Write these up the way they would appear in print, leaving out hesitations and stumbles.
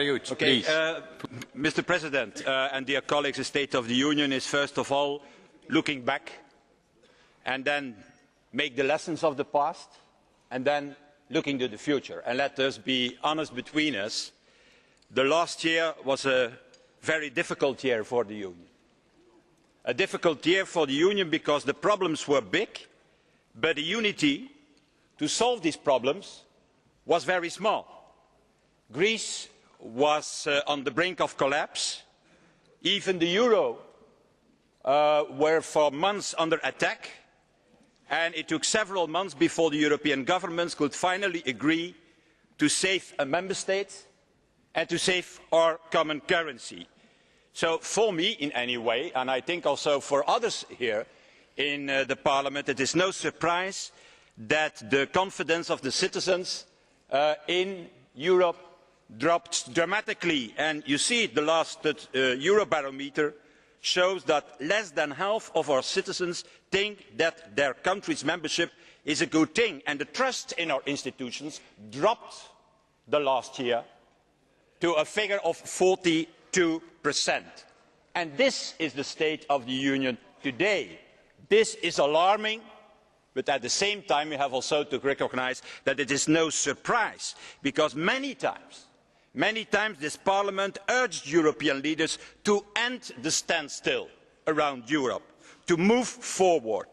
Okay, Mr. President and dear colleagues, the State of the Union is first of all looking back and then make the lessons of the past and then looking to the future. And let us be honest between us, the last year was a very difficult year for the Union. A difficult year for the Union because the problems were big, but the unity to solve these problems was very small. Greece was on the brink of collapse. Even the euro were for months under attack, and it took several months before the European governments could finally agree to save a member state and to save our common currency. So for me, in any way, and I think also for others here in the Parliament, it is no surprise that the confidence of the citizens in Europe dropped dramatically. And you see, the last Eurobarometer shows that less than half of our citizens think that their country's membership is a good thing. And the trust in our institutions dropped the last year to a figure of 42%. And this is the State of the Union today. This is alarming, but at the same time we have also to recognise that it is no surprise, because many times this Parliament urged European leaders to end the standstill around Europe, to move forward,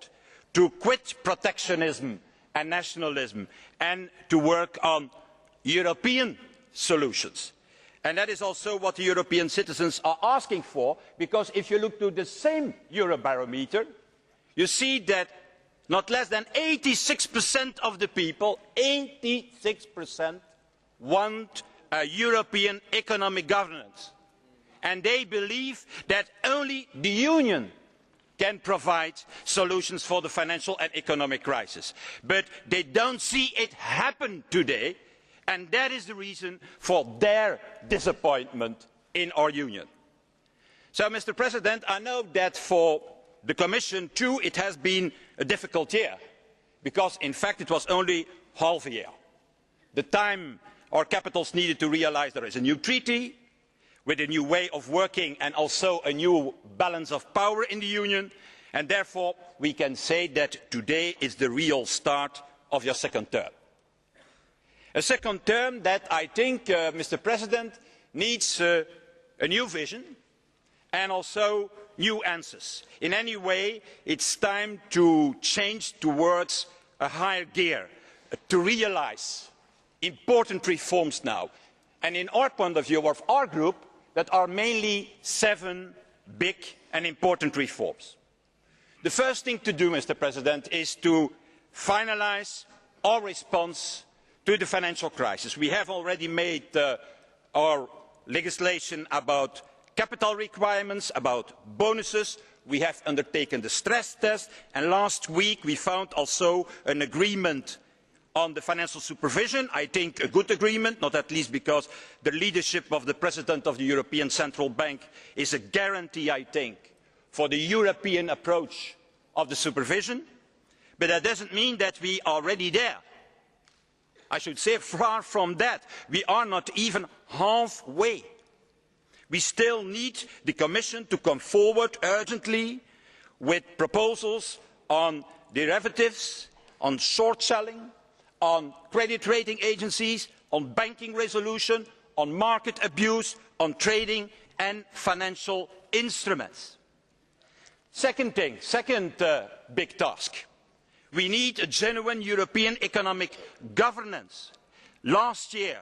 to quit protectionism and nationalism, and to work on European solutions. And that is also what the European citizens are asking for, because if you look to the same Eurobarometer, you see that not less than 86% of the people, 86%, want a European economic governance. And they believe that only the Union can provide solutions for the financial and economic crisis. But they don't see it happen today, and that is the reason for their disappointment in our Union. So, Mr. President, I know that for the Commission too it has been a difficult year, because in fact it was only half a year. The time our capitals needed to realise there is a new treaty, with a new way of working and also a new balance of power in the Union, and therefore we can say that today is the real start of your second term. A second term that I think, Mr. President, needs a new vision and also new answers. In any way, it's time to change towards a higher gear, to realise important reforms now. And in our point of view, of our group, that are mainly 7 big and important reforms. The first thing to do, Mr. President, is to finalise our response to the financial crisis. We have already made our legislation about capital requirements, about bonuses. We have undertaken the stress test, and last week we found also an agreement on the financial supervision. I think a good agreement, not at least because the leadership of the President of the European Central Bank is a guarantee, I think, for the European approach of the supervision. But that doesn't mean that we are already there. I should say far from that. We are not even halfway. We still need the Commission to come forward urgently with proposals on derivatives, on short selling, on credit rating agencies, on banking resolution, on market abuse, on trading and financial instruments. Second big task. We need a genuine European economic governance. Last year,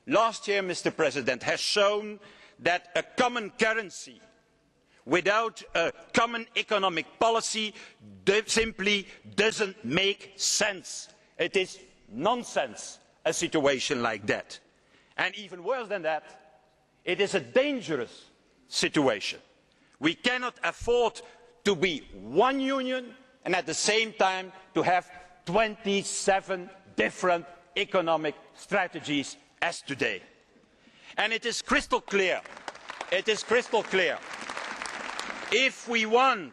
Mr. President, has shown that a common currency without a common economic policy simply doesn't make sense. It is nonsense, a situation like that. And even worse than that, it is a dangerous situation. We cannot afford to be one union and at the same time to have 27 different economic strategies as today. And it is crystal clear, if we want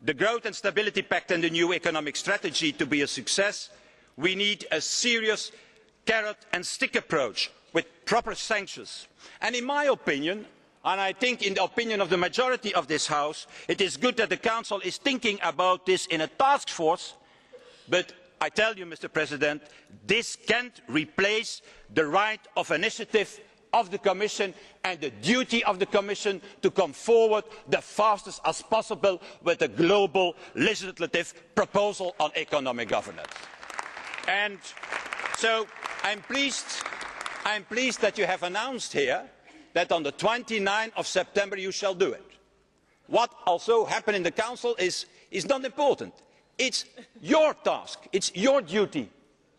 the Growth and Stability Pact and the new economic strategy to be a success, we need a serious carrot and stick approach. with proper sanctions. And in my opinion, and I think in the opinion of the majority of this House, it is good that the Council is thinking about this in a task force, but I tell you, Mr. President, this can't replace the right of initiative of the Commission and the duty of the Commission to come forward the fastest as possible with a global legislative proposal on economic governance. And so I'm pleased that you have announced here that on the 29th of September you shall do it. What also happened in the Council is not important. It's your task, it's your duty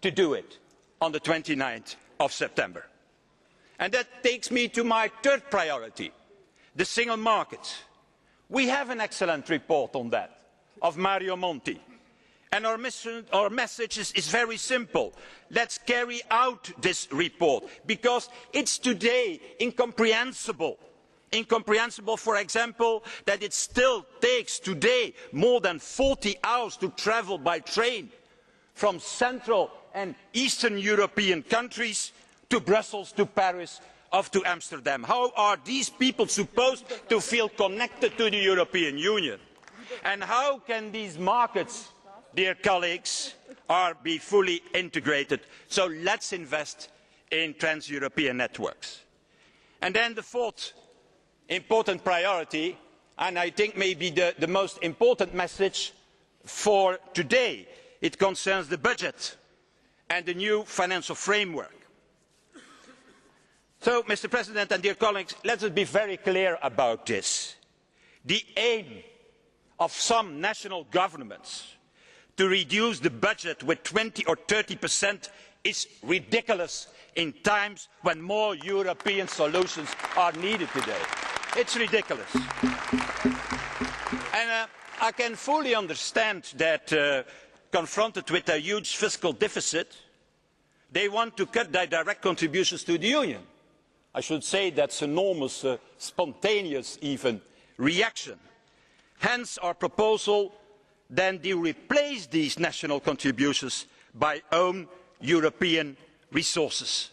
to do it on the 29th of September. And that takes me to my third priority, the single market. We have an excellent report on that, of Mario Monti. And our message is very simple. Let's carry out this report, because it's today incomprehensible. Incomprehensible, for example, that it still takes today more than 40 hours to travel by train from Central and Eastern European countries to Brussels, to Paris, or to Amsterdam. How are these people supposed to feel connected to the European Union? And how can these markets, dear colleagues, be fully integrated? So let's invest in trans-European networks. And then the fourth important priority, and I think maybe the most important message for today, it concerns the budget and the new financial framework. So, Mr. President and dear colleagues, let us be very clear about this. The aim of some national governments to reduce the budget with 20 or 30% is ridiculous in times when more European solutions are needed today. It's ridiculous. And I can fully understand that confronted with a huge fiscal deficit, they want to cut their direct contributions to the Union. I should say that's an enormous, spontaneous even, reaction. Hence our proposal then to replace these national contributions by own European resources.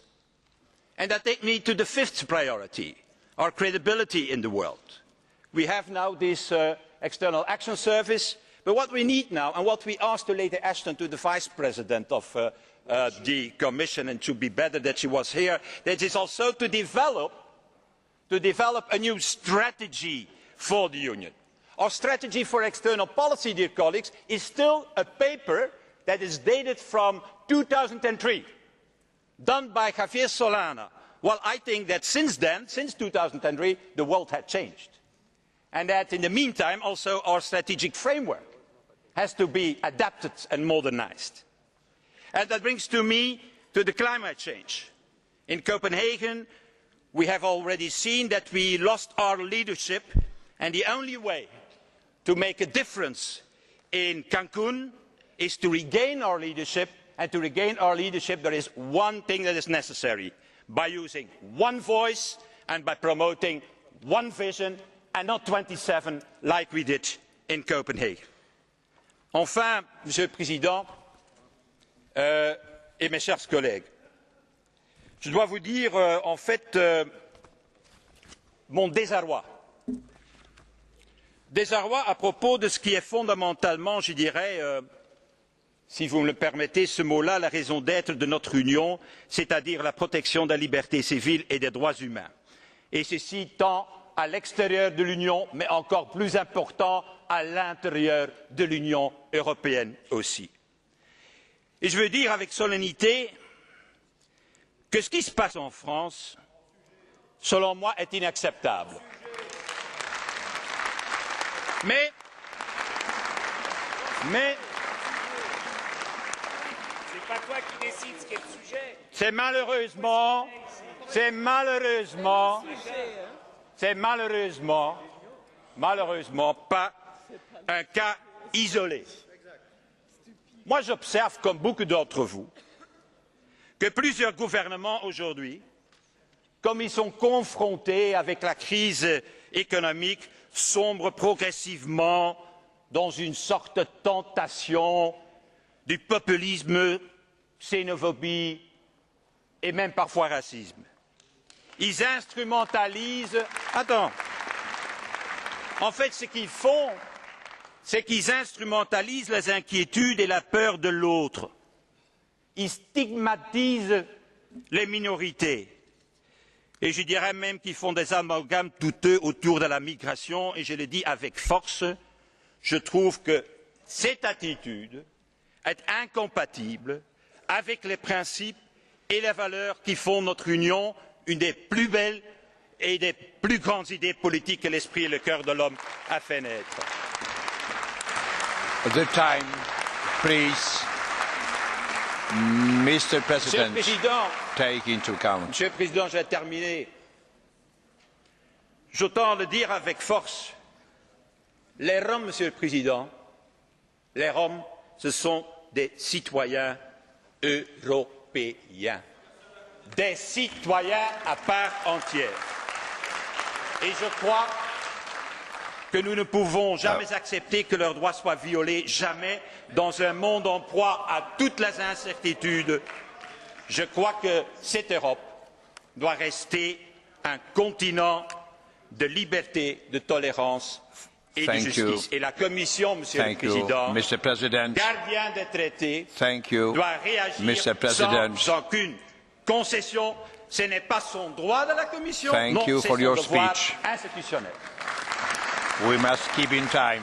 And that takes me to the fifth priority, our credibility in the world. We have now this External Action Service, but what we need now, and what we asked to Lady Ashton, to the Vice President of the Commission, and it should be better that she was here, that is also to develop a new strategy for the Union. Our strategy for external policy, dear colleagues, is still a paper that is dated from 2003, done by Javier Solana. Well, I think that since then, since 2003, the world had changed. And that in the meantime, also our strategic framework has to be adapted and modernized. And that brings me to the climate change. In Copenhagen, we have already seen that we lost our leadership, and the only way to make a difference in Cancun is to regain our leadership, and to regain our leadership there is one thing that is necessary, by using one voice and by promoting one vision and not 27 like we did in Copenhagen. Enfin, Monsieur le Président, et mes chers collègues, je dois vous dire en fait mon désarroi. Désarroi à propos de ce qui est fondamentalement, je dirais, si vous me le permettez ce mot-là, la raison d'être de notre Union, c'est-à-dire la protection de la liberté civile et des droits humains. Et ceci tant à l'extérieur de l'Union, mais encore plus important, à l'intérieur de l'Union européenne aussi. Et je veux dire avec solennité que ce qui se passe en France, selon moi, est inacceptable. Mais c'est pas toi qui décides ce qu'est le sujet. C'est malheureusement pas un cas isolé. Moi, j'observe, comme beaucoup d'entre vous, que plusieurs gouvernements aujourd'hui, comme ils sont confrontés avec la crise économique, sombrent progressivement dans une sorte de tentation du populisme, xénophobie et même parfois racisme. Ils instrumentalisent... Attends. En fait, ce qu'ils font, c'est qu'ils instrumentalisent les inquiétudes et la peur de l'autre. Ils stigmatisent les minorités. Et je dirais même qu'ils font des amalgames douteux autour de la migration, et je le dis avec force, je trouve que cette attitude est incompatible avec les principes et les valeurs qui font notre Union une des plus belles et des plus grandes idées politiques que l'esprit et le cœur de l'homme a fait naître. The time, please. Mr. President, Monsieur le Président, take into account. Monsieur le Président, je vais terminer. J'entends le dire avec force. Les Roms, Monsieur le Président, les Roms, ce sont des citoyens européens. Des citoyens à part entière. Et je crois que nous ne pouvons jamais accepter que leurs droits soient violés, jamais, dans un monde en proie à toutes les incertitudes. Je crois que cette Europe doit rester un continent de liberté, de tolérance et de justice. Et la Commission, Monsieur le Président, Mr. President, gardien des traités, doit réagir sans aucune concession. Ce n'est pas son droit de la Commission, non, c'est son devoir institutionnel. We must keep in time.